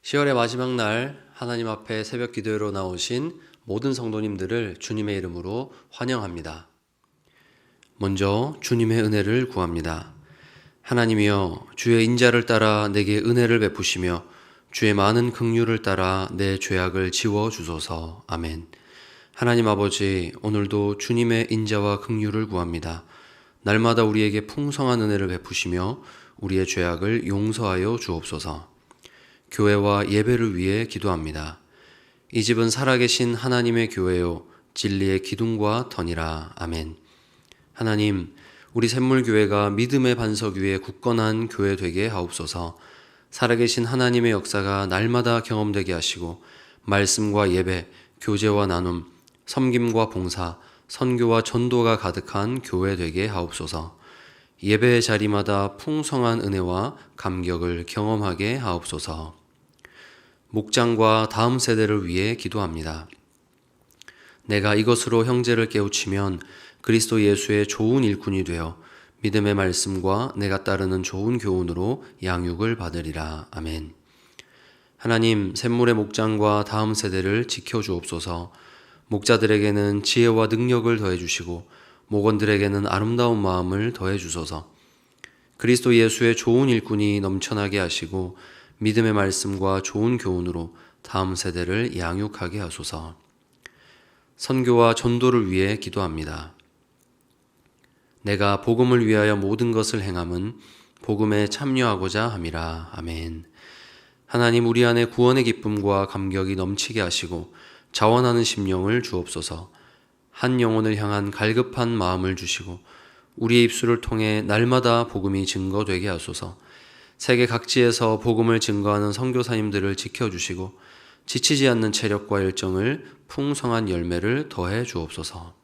10월의 마지막 날 하나님 앞에 새벽 기도회로 나오신 모든 성도님들을 주님의 이름으로 환영합니다. 먼저 주님의 은혜를 구합니다. 하나님이여, 주의 인자를 따라 내게 은혜를 베푸시며 주의 많은 긍휼을 따라 내 죄악을 지워 주소서. 아멘. 하나님 아버지, 오늘도 주님의 인자와 긍휼을 구합니다. 날마다 우리에게 풍성한 은혜를 베푸시며 우리의 죄악을 용서하여 주옵소서. 교회와 예배를 위해 기도합니다. 이 집은 살아계신 하나님의 교회요 진리의 기둥과 터니라. 아멘. 하나님, 우리 샘물교회가 믿음의 반석 위에 굳건한 교회 되게 하옵소서. 살아계신 하나님의 역사가 날마다 경험되게 하시고 말씀과 예배, 교제와 나눔, 섬김과 봉사, 선교와 전도가 가득한 교회 되게 하옵소서. 예배의 자리마다 풍성한 은혜와 감격을 경험하게 하옵소서. 목장과 다음 세대를 위해 기도합니다. 내가 이것으로 형제를 깨우치면 그리스도 예수의 좋은 일꾼이 되어 믿음의 말씀과 내가 따르는 좋은 교훈으로 양육을 받으리라. 아멘. 하나님, 샘물의 목장과 다음 세대를 지켜주옵소서. 목자들에게는 지혜와 능력을 더해주시고 목원들에게는 아름다운 마음을 더해주소서. 그리스도 예수의 좋은 일꾼이 넘쳐나게 하시고 믿음의 말씀과 좋은 교훈으로 다음 세대를 양육하게 하소서. 선교와 전도를 위해 기도합니다. 내가 복음을 위하여 모든 것을 행함은 복음에 참여하고자 함이라. 아멘. 하나님, 우리 안에 구원의 기쁨과 감격이 넘치게 하시고 자원하는 심령을 주옵소서. 한 영혼을 향한 갈급한 마음을 주시고 우리의 입술을 통해 날마다 복음이 증거되게 하소서. 세계 각지에서 복음을 증거하는 선교사님들을 지켜주시고 지치지 않는 체력과 열정을 풍성한 열매를 더해 주옵소서.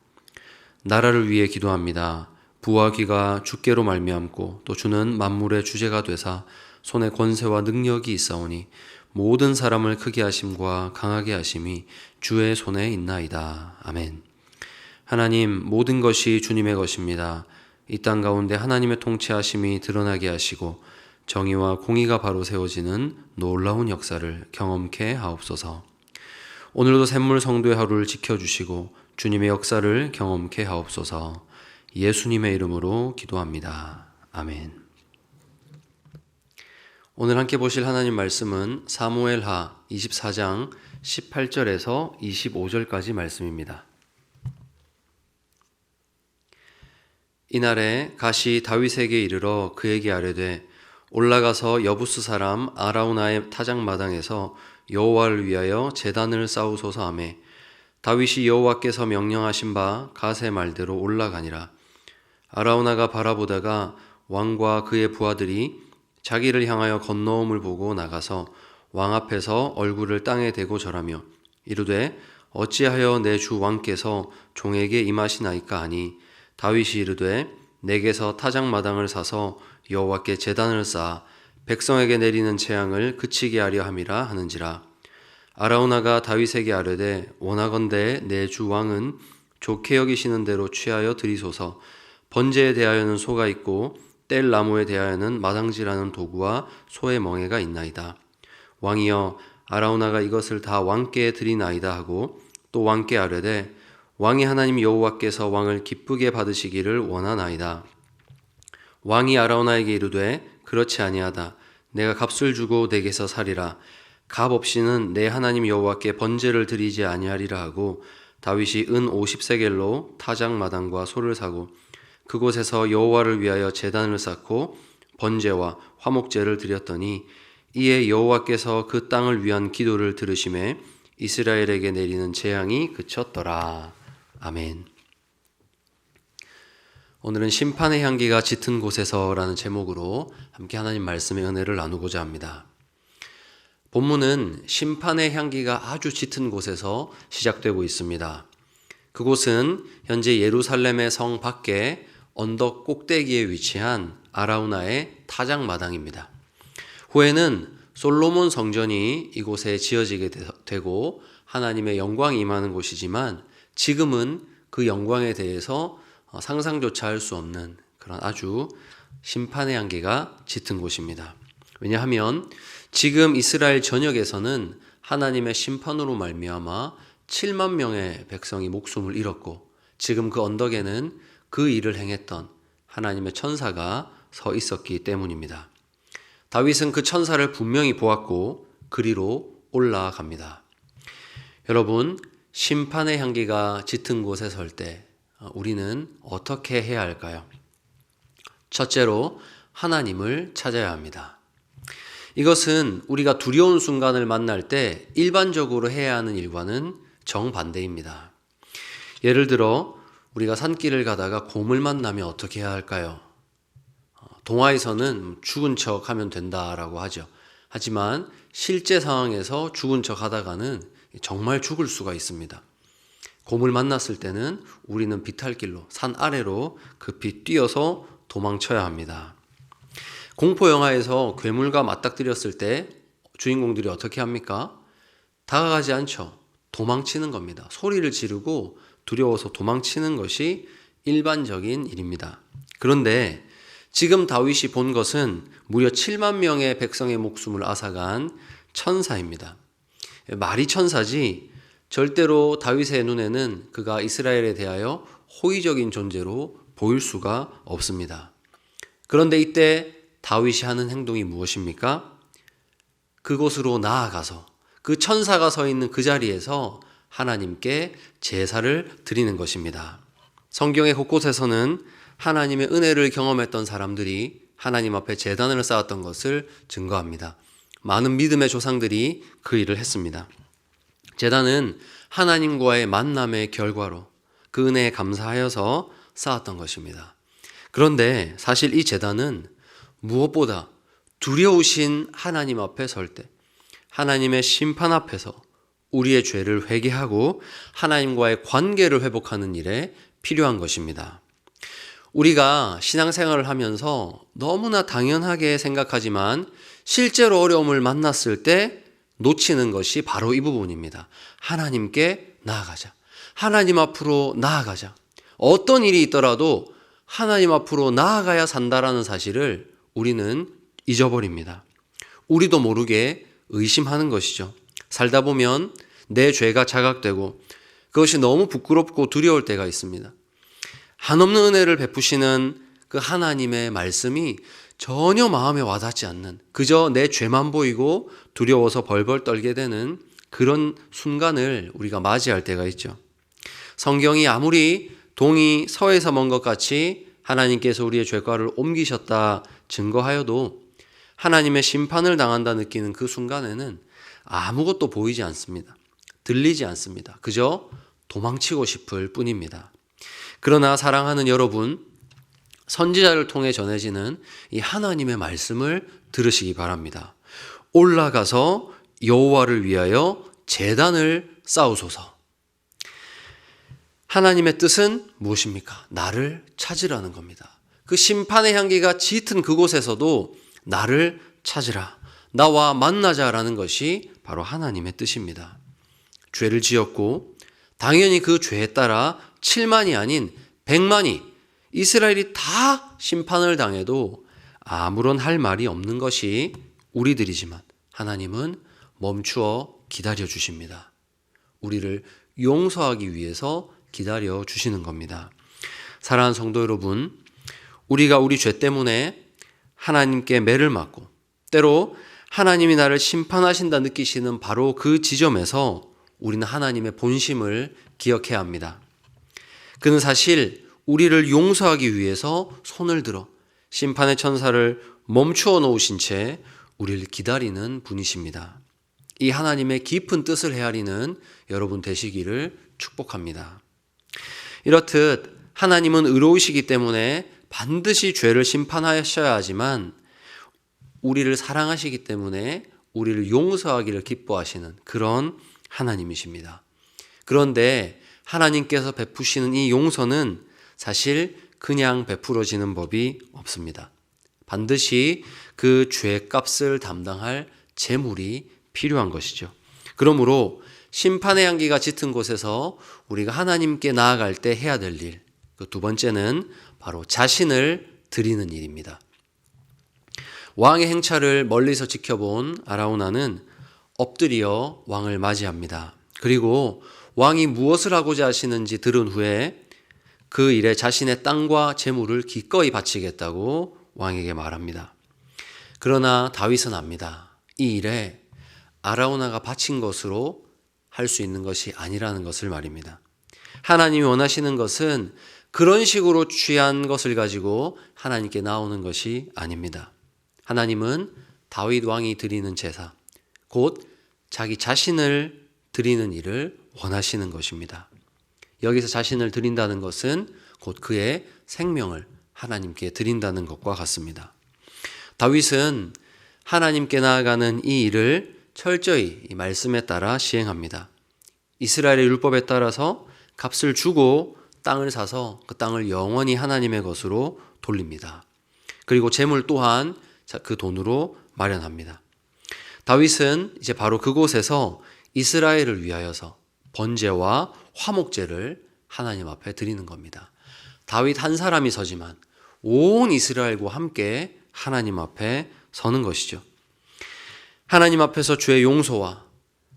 나라를 위해 기도합니다. 부와 귀가 주께로 말미암고 또 주는 만물의 주제가 되사 손에 권세와 능력이 있사오니 모든 사람을 크게 하심과 강하게 하심이 주의 손에 있나이다. 아멘. 하나님, 모든 것이 주님의 것입니다. 이 땅 가운데 하나님의 통치하심이 드러나게 하시고 정의와 공의가 바로 세워지는 놀라운 역사를 경험케 하옵소서. 오늘도 샘물 성도의 하루를 지켜주시고 주님의 역사를 경험케 하옵소서. 예수님의 이름으로 기도합니다. 아멘. 오늘 함께 보실 하나님 말씀은 사무엘하 24장 18절에서 25절까지 말씀입니다. 이날에 갓이 다윗에게 이르러 그에게 아뢰되 올라가서 여부스 사람 아라우나의 타작마당에서 여호와를 위하여 제단을 쌓으소서 하매 다윗이 여호와께서 명령하신 바 갓의 말대로 올라가니라. 아라우나가 바라보다가 왕과 그의 부하들이 자기를 향하여 건너옴을 보고 나가서 왕 앞에서 얼굴을 땅에 대고 절하며 이르되 어찌하여 내 주 왕께서 종에게 임하시나이까 하니 다윗이 이르되 내게서 타작마당을 사서 여호와께 제단을 쌓아 백성에게 내리는 재앙을 그치게 하려 함이라 하는지라. 아라우나가 다윗에게 아뢰되 원하건대 내 주 왕은 좋게 여기시는 대로 취하여 드리소서. 번제에 대하여는 소가 있고 뗄 나무에 대하여는 마당질하는 도구와 소의 멍에가 있나이다. 왕이여, 아라우나가 이것을 다 왕께 드리나이다 하고 또 왕께 아뢰되 왕이 하나님 여호와께서 왕을 기쁘게 받으시기를 원하나이다. 왕이 아라우나에게 이르되 그렇지 아니하다. 내가 값을 주고 내게서 살이라. 값 없이는 내 하나님 여호와께 번제를 드리지 아니하리라 하고 다윗이 은 50세겔로 타작마당과 소를 사고 그곳에서 여호와를 위하여 제단을 쌓고 번제와 화목제를 드렸더니 이에 여호와께서 그 땅을 위한 기도를 들으심에 이스라엘에게 내리는 재앙이 그쳤더라. 아멘. 오늘은 심판의 향기가 짙은 곳에서라는 제목으로 함께 하나님 말씀의 은혜를 나누고자 합니다. 본문은 심판의 향기가 아주 짙은 곳에서 시작되고 있습니다. 그곳은 현재 예루살렘의 성 밖에 언덕 꼭대기에 위치한 아라우나의 타작마당입니다. 후에는 솔로몬 성전이 이곳에 지어지게 되고 하나님의 영광이 임하는 곳이지만 지금은 그 영광에 대해서 상상조차 할 수 없는 그런 아주 심판의 향기가 짙은 곳입니다. 왜냐하면 지금 이스라엘 전역에서는 하나님의 심판으로 말미암아 7만 명의 백성이 목숨을 잃었고 지금 그 언덕에는 그 일을 행했던 하나님의 천사가 서 있었기 때문입니다. 다윗은 그 천사를 분명히 보았고 그리로 올라갑니다. 여러분, 심판의 향기가 짙은 곳에 설 때 우리는 어떻게 해야 할까요? 첫째로 하나님을 찾아야 합니다. 이것은 우리가 두려운 순간을 만날 때 일반적으로 해야 하는 일과는 정반대입니다. 예를 들어 우리가 산길을 가다가 곰을 만나면 어떻게 해야 할까요? 동화에서는 죽은 척 하면 된다라고 하죠. 하지만 실제 상황에서 죽은 척 하다가는 정말 죽을 수가 있습니다. 곰을 만났을 때는 우리는 비탈길로 산 아래로 급히 뛰어서 도망쳐야 합니다. 공포영화에서 괴물과 맞닥뜨렸을 때 주인공들이 어떻게 합니까? 다가가지 않죠. 도망치는 겁니다. 소리를 지르고 두려워서 도망치는 것이 일반적인 일입니다. 그런데 지금 다윗이 본 것은 무려 7만 명의 백성의 목숨을 앗아간 천사입니다. 말이 천사지 절대로 다윗의 눈에는 그가 이스라엘에 대하여 호의적인 존재로 보일 수가 없습니다. 그런데 이때 다윗이 하는 행동이 무엇입니까? 그곳으로 나아가서 그 천사가 서 있는 그 자리에서 하나님께 제사를 드리는 것입니다. 성경의 곳곳에서는 하나님의 은혜를 경험했던 사람들이 하나님 앞에 제단을 쌓았던 것을 증거합니다. 많은 믿음의 조상들이 그 일을 했습니다. 제단은 하나님과의 만남의 결과로 그 은혜에 감사하여서 쌓았던 것입니다. 그런데 사실 이 제단은 무엇보다 두려우신 하나님 앞에 설 때 하나님의 심판 앞에서 우리의 죄를 회개하고 하나님과의 관계를 회복하는 일에 필요한 것입니다. 우리가 신앙생활을 하면서 너무나 당연하게 생각하지만 실제로 어려움을 만났을 때 놓치는 것이 바로 이 부분입니다. 하나님께 나아가자. 하나님 앞으로 나아가자. 어떤 일이 있더라도 하나님 앞으로 나아가야 산다라는 사실을 우리는 잊어버립니다. 우리도 모르게 의심하는 것이죠. 살다 보면 내 죄가 자각되고 그것이 너무 부끄럽고 두려울 때가 있습니다. 한없는 은혜를 베푸시는 그 하나님의 말씀이 전혀 마음에 와닿지 않는, 그저 내 죄만 보이고 두려워서 벌벌 떨게 되는 그런 순간을 우리가 맞이할 때가 있죠. 성경이 아무리 동이 서에서 먼 것 같이 하나님께서 우리의 죄과를 옮기셨다 증거하여도 하나님의 심판을 당한다 느끼는 그 순간에는 아무것도 보이지 않습니다. 들리지 않습니다. 그저 도망치고 싶을 뿐입니다. 그러나 사랑하는 여러분, 선지자를 통해 전해지는 이 하나님의 말씀을 들으시기 바랍니다. 올라가서 여호와를 위하여 제단을 쌓으소서. 하나님의 뜻은 무엇입니까? 나를 찾으라는 겁니다. 그 심판의 향기가 짙은 그곳에서도 나를 찾으라, 나와 만나자라는 것이 바로 하나님의 뜻입니다. 죄를 지었고 당연히 그 죄에 따라 7만이 아닌 100만이 이스라엘이 다 심판을 당해도 아무런 할 말이 없는 것이 우리들이지만 하나님은 멈추어 기다려 주십니다. 우리를 용서하기 위해서 기다려 주시는 겁니다. 사랑하는 성도 여러분, 우리가 우리 죄 때문에 하나님께 매를 맞고 때로 하나님이 나를 심판하신다 느끼시는 바로 그 지점에서 우리는 하나님의 본심을 기억해야 합니다. 그는 사실 우리를 용서하기 위해서 손을 들어 심판의 천사를 멈추어 놓으신 채 우리를 기다리는 분이십니다. 이 하나님의 깊은 뜻을 헤아리는 여러분 되시기를 축복합니다. 이렇듯 하나님은 의로우시기 때문에 반드시 죄를 심판하셔야 하지만 우리를 사랑하시기 때문에 우리를 용서하기를 기뻐하시는 그런 하나님이십니다. 그런데 하나님께서 베푸시는 이 용서는 사실 그냥 베풀어지는 법이 없습니다. 반드시 그 죄값을 담당할 제물이 필요한 것이죠. 그러므로 심판의 향기가 짙은 곳에서 우리가 하나님께 나아갈 때 해야 될 일, 그 두 번째는 바로 자신을 드리는 일입니다. 왕의 행차를 멀리서 지켜본 아라우나는 엎드려 왕을 맞이합니다. 그리고 왕이 무엇을 하고자 하시는지 들은 후에 그 일에 자신의 땅과 재물을 기꺼이 바치겠다고 왕에게 말합니다. 그러나 다윗은 압니다. 이 일에 아라우나가 바친 것으로 할 수 있는 것이 아니라는 것을 말입니다. 하나님이 원하시는 것은 그런 식으로 취한 것을 가지고 하나님께 나오는 것이 아닙니다. 하나님은 다윗 왕이 드리는 제사, 곧 자기 자신을 드리는 일을 원하시는 것입니다. 여기서 자신을 드린다는 것은 곧 그의 생명을 하나님께 드린다는 것과 같습니다. 다윗은 하나님께 나아가는 이 일을 철저히 이 말씀에 따라 시행합니다. 이스라엘의 율법에 따라서 값을 주고 땅을 사서 그 땅을 영원히 하나님의 것으로 돌립니다. 그리고 재물 또한 그 돈으로 마련합니다. 다윗은 이제 바로 그곳에서 이스라엘을 위하여서 번제와 화목제를 하나님 앞에 드리는 겁니다. 다윗 한 사람이 서지만 온 이스라엘과 함께 하나님 앞에 서는 것이죠. 하나님 앞에서 죄의 용서와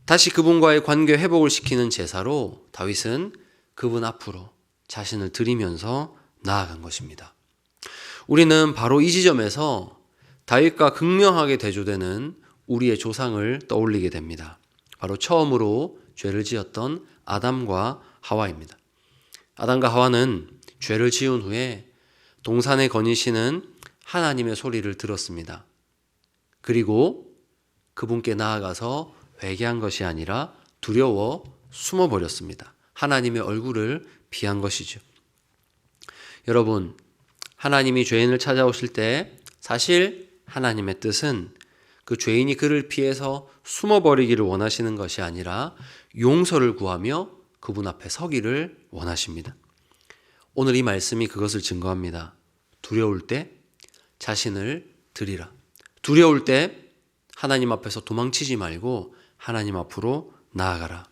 다시 그분과의 관계 회복을 시키는 제사로 다윗은 그분 앞으로 자신을 드리면서 나아간 것입니다. 우리는 바로 이 지점에서 다윗과 극명하게 대조되는 우리의 조상을 떠올리게 됩니다. 바로 처음으로 죄를 지었던 아담과 하와입니다. 아담과 하와는 죄를 지은 후에 동산에 거니시는 하나님의 소리를 들었습니다. 그리고 그분께 나아가서 회개한 것이 아니라 두려워 숨어버렸습니다. 하나님의 얼굴을 피한 것이죠. 여러분, 하나님이 죄인을 찾아오실 때 사실 하나님의 뜻은 그 죄인이 그를 피해서 숨어버리기를 원하시는 것이 아니라 용서를 구하며 그분 앞에 서기를 원하십니다. 오늘 이 말씀이 그것을 증거합니다. 두려울 때 자신을 드리라. 두려울 때 하나님 앞에서 도망치지 말고 하나님 앞으로 나아가라.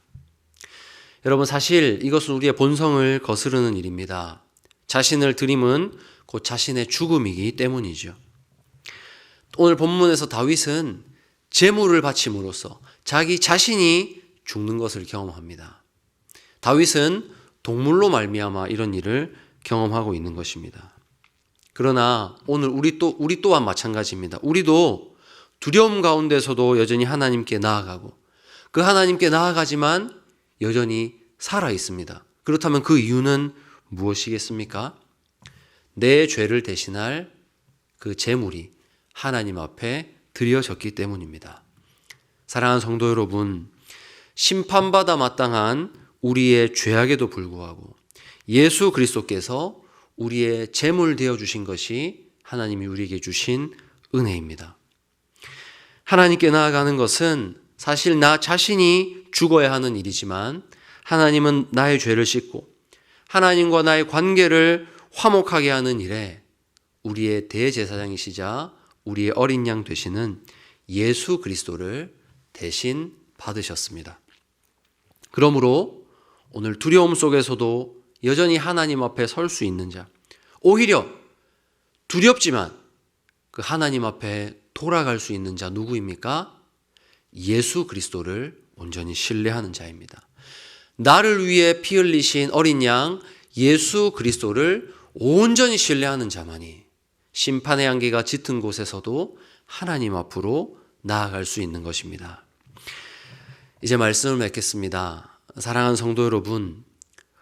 여러분, 사실 이것은 우리의 본성을 거스르는 일입니다. 자신을 드림은 곧 자신의 죽음이기 때문이죠. 오늘 본문에서 다윗은 제물을 바침으로써 자기 자신이 죽는 것을 경험합니다. 다윗은 동물로 말미암아 이런 일을 경험하고 있는 것입니다. 그러나 오늘 우리 또한 마찬가지입니다. 우리도 두려움 가운데서도 여전히 하나님께 나아가고 그 하나님께 나아가지만 여전히 살아 있습니다. 그렇다면 그 이유는 무엇이겠습니까? 내 죄를 대신할 그 제물이 하나님 앞에 드려졌기 때문입니다. 사랑하는 성도 여러분, 심판받아 마땅한 우리의 죄악에도 불구하고 예수 그리스도께서 우리의 제물 되어 주신 것이 하나님이 우리에게 주신 은혜입니다. 하나님께 나아가는 것은 사실 나 자신이 죽어야 하는 일이지만 하나님은 나의 죄를 씻고 하나님과 나의 관계를 화목하게 하는 일에 우리의 대제사장이시자 우리의 어린 양 되시는 예수 그리스도를 대신 받으셨습니다. 그러므로 오늘 두려움 속에서도 여전히 하나님 앞에 설 수 있는 자, 오히려 두렵지만 그 하나님 앞에 돌아갈 수 있는 자 누구입니까? 예수 그리스도를 온전히 신뢰하는 자입니다. 나를 위해 피 흘리신 어린 양 예수 그리스도를 온전히 신뢰하는 자만이 심판의 안개가 짙은 곳에서도 하나님 앞으로 나아갈 수 있는 것입니다. 이제 말씀을 맺겠습니다. 사랑하는 성도 여러분,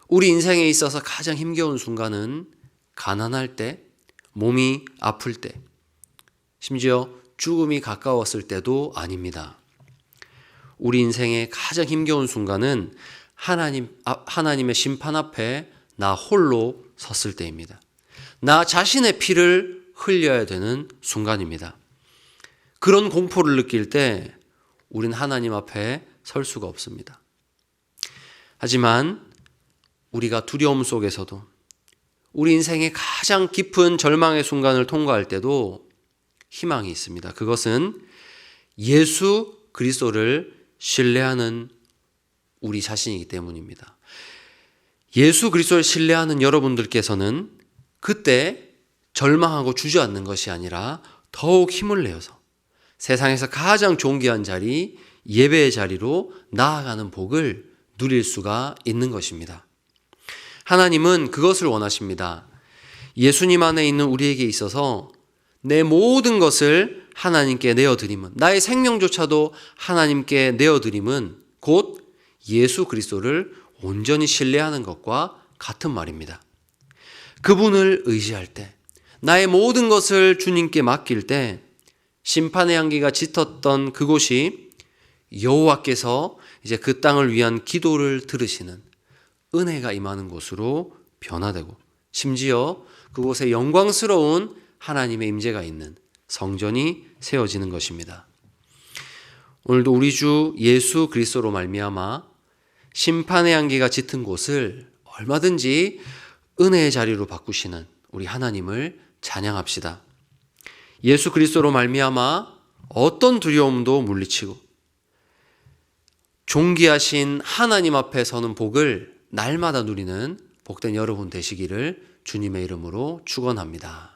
우리 인생에 있어서 가장 힘겨운 순간은 가난할 때, 몸이 아플 때, 심지어 죽음이 가까웠을 때도 아닙니다. 우리 인생의 가장 힘겨운 순간은 하나님의 심판 앞에 나 홀로 섰을 때입니다. 나 자신의 피를 흘려야 되는 순간입니다. 그런 공포를 느낄 때 우린 하나님 앞에 설 수가 없습니다. 하지만 우리가 두려움 속에서도 우리 인생의 가장 깊은 절망의 순간을 통과할 때도 희망이 있습니다. 그것은 예수 그리스도를 신뢰하는 우리 자신이기 때문입니다. 예수 그리스도를 신뢰하는 여러분들께서는 그때 절망하고 주저앉는 것이 아니라 더욱 힘을 내어서 세상에서 가장 존귀한 자리, 예배의 자리로 나아가는 복을 누릴 수가 있는 것입니다. 하나님은 그것을 원하십니다. 예수님 안에 있는 우리에게 있어서 내 모든 것을 하나님께 내어드림은, 나의 생명조차도 하나님께 내어드림은 곧 예수 그리스도를 온전히 신뢰하는 것과 같은 말입니다. 그분을 의지할 때, 나의 모든 것을 주님께 맡길 때 심판의 향기가 짙었던 그곳이 여호와께서 이제 그 땅을 위한 기도를 들으시는 은혜가 임하는 곳으로 변화되고, 심지어 그곳에 영광스러운 하나님의 임재가 있는 성전이 세워지는 것입니다. 오늘도 우리 주 예수 그리스도로 말미암아 심판의 향기가 짙은 곳을 얼마든지 은혜의 자리로 바꾸시는 우리 하나님을 찬양합시다. 예수 그리스도로 말미암아 어떤 두려움도 물리치고 존귀하신 하나님 앞에 서는 복을 날마다 누리는 복된 여러분 되시기를 주님의 이름으로 축원합니다.